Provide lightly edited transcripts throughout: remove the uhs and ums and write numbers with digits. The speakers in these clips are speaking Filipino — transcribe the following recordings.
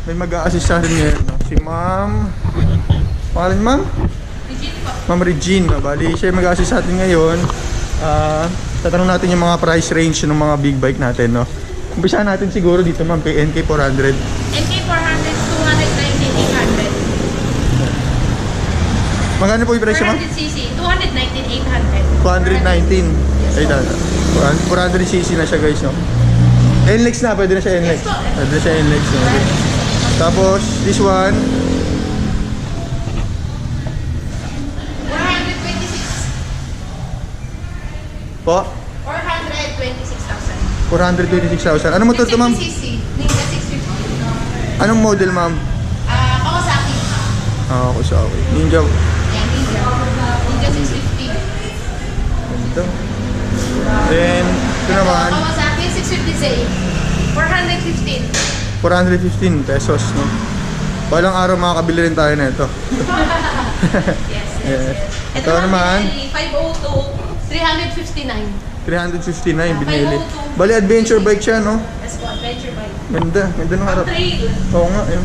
May mag-a-assist sa atin ngayon, no? Si Ma'am... Pangalan Ma'am? Regine po. Ma'am Regine, no? Bali, siya yung mag-a-assist sa atin ngayon. Tatanong natin yung mga price range ng mga big bike natin, no? Umpisahan natin siguro dito, Ma'am, kay NK 400. NK 400, 219, 800. Magkano po yung presyo, Ma'am? 400cc, 219, 800. 419. Ay, 400cc na siya, guys, no? NLEX na, pwede na siya NLEX. Pwede na siya NLEX, no? Okay. Tapos, this one. 426. Po? 426,000. 426,000. Anong motor to, Ma'am? 650cc, Ninja 650. Anong model, Ma'am? Kawasaki. Kawasaki. Ninja. Yan, Ninja 650. Ito. Then, ito naman. Kawasaki 650Z. 415. 415 pesos, no? Walang araw makakabili rin tayo na ito. Yes. Yes. Ito naman, 502, 359. 359 binili. Bali, adventure bike siya, no? Yes po, adventure bike. Ganda, ganda ng harap. Trail. Oo nga, yun.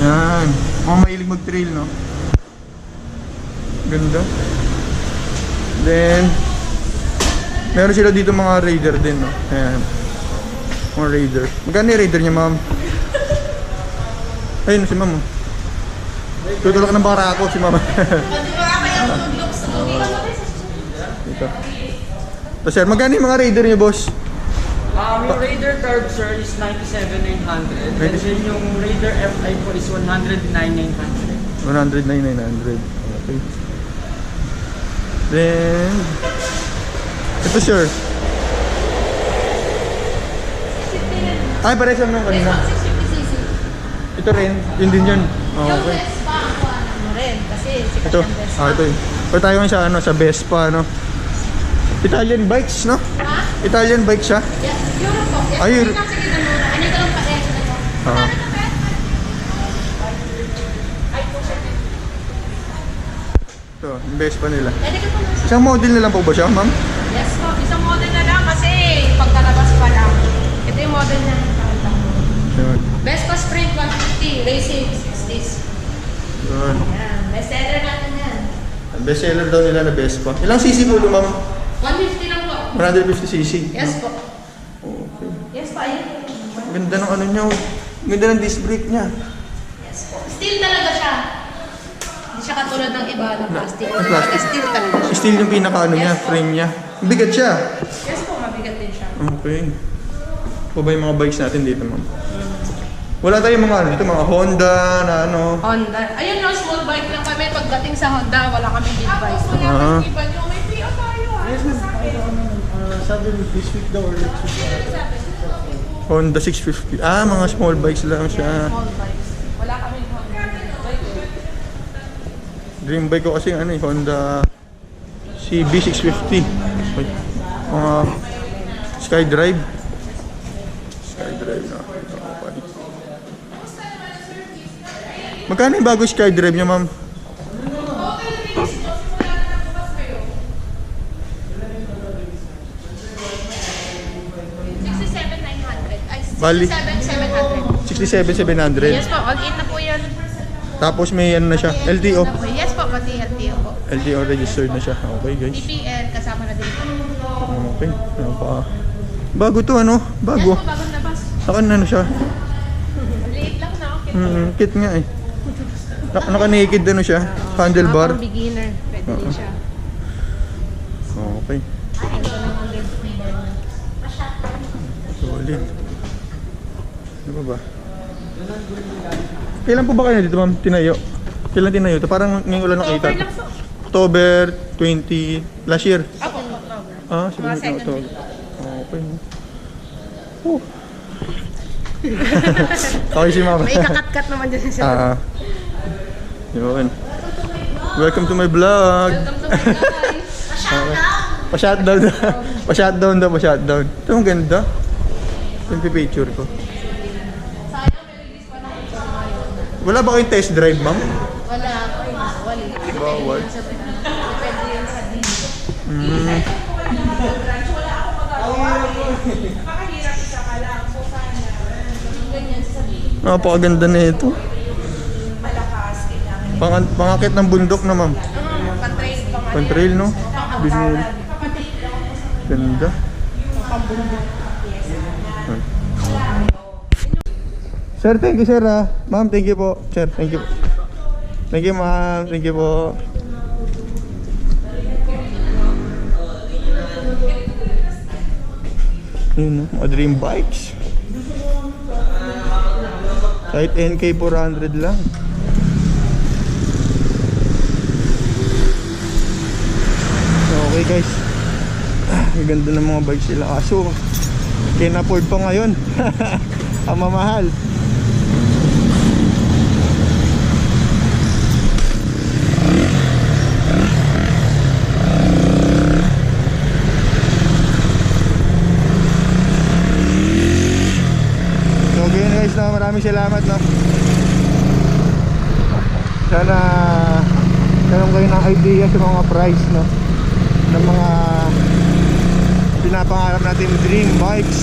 Yan. Mga mahilig mag-trail, no? Ganda. Then, meron sila dito mga Raider din, no? Ayan. Mga Raider. Magkano yung Raider niya, Ma'am? Ayun, si Ma'am. Tutulak ng barako si Ma'am. Dito. So, sir, magkano yung mga Raider niyo, boss? Yung Raider Curve, sir, is 97,900. And then yung Raider FI po is 109,900. 109,900. Okay. Then, ito, sir. Ay, pares lang nung kanina. 650cc. Ito rin, yun din yun. Oh, Yung okay. Vespa, ano rin, kasi sikat Ito. yung Vespa. Ito yun. Ito tayo ngayon sa, sa Vespa, no? Italian bikes, no? Ha? Italian bike siya. Yes, Europe po. Yes, Ay, Europe. Sige na muna. Ano ito lang pa-edge na po? Oo. Ito, yung Vespa nila. Pwede ka po na. Isang model na lang po ba siya, ma'am? Yes po, isang model na lang kasi pagkalabas pa lang. Ito yung model na Yun. Vespa Sprint 150, Racing 60s. Yun. Yan, bestseller natin yan. Bestseller daw nila na Vespa. Ilang cc po ito, ma'am? 150 lang po. 150cc. Yes po. Okay. Yes po, ayun. Ganda ng ano niya. Ganda ng disc brake niya. Yes po. Steel talaga siya. Hindi siya katulad ng iba ng plastic. Plastic. Steel talaga siya. Steel yung pinaka ano niya, frame niya. Bigat siya. Yes po, mabigat din siya. Okay. Po ba yung mga bikes natin dito, ma'am? Wala tayong mga ano dito, mga Honda na ano. Honda. Ayun no, small bike lang kami. Pagdating sa Honda, wala kami big bike. Ah. Iba nyo, may PO tayo Sabi mo, this week daw or next week? Honda 650. Ah, mga small bikes lang siya. Small bikes. Wala kami Honda bike. Dream bike ko kasi ano eh, Honda CB650. Mga Skydrive. Skydrive na. Okay. Magkano yung bago Skydrive niya, ma'am? Bali. 67,700. Yes po, all-in na po yan. Tapos may ano na siya, LTO. Yes po, pati LTO po. LTO registered na siya. Okay, guys. TPL, kasama na din po. Okay. Ano pa? Bago to, ano? Bago. Yes po, bagong labas. Saka ano siya? Liit lang na, okay. Kit nga eh. Naka-naked ano siya? Handlebar. Pang beginner, pwede din siya. Okay. Solid. Ano ba ba? Kailan po ba kayo dito, ma'am? Tinayo? Kailan tinayo ito? Parang ngayon ulan nakita. October lang po. October 20 last year. Ako, October. Ah, sabi Mga mo second October. week. Okay. Oh. Okay si mama. May kakat-kat naman dyan sa Ah. Yun. Welcome to my vlog. Welcome to my guys. Pa-shutdown. Pa-shutdown daw, pa-shutdown. Ito ang ganda. Yung picture ko. Sayang, may release pa ng exam ngayon. Wala ba kayong test drive, ma'am? Wala po, bawal. Bawal. Depende yun sa dito. Branch, wala ako magagawa. Nakakahirap isa ka lang. So, sana. Ganyan sasabihin. Napakaganda na ito. Pangakit ng bundok na, ma'am. Pan-trail pa nga. Pan-trail, no? Binil. Ganda. Sir, thank you, sir, ha. Ma'am, thank you po. Sir, thank you. Thank you, ma'am. Thank you po. Yun, no? Mga dream bikes. Kahit NK 400 lang. So, okay guys. Ang ganda ng mga bikes sila. Kaso, can't afford pa ngayon. Ang mamahal. So, ganyan guys, no? Maraming salamat, no? Sana karoon kayo ng idea sa mga price, no? Ng mga pinapangarap natin dream bikes.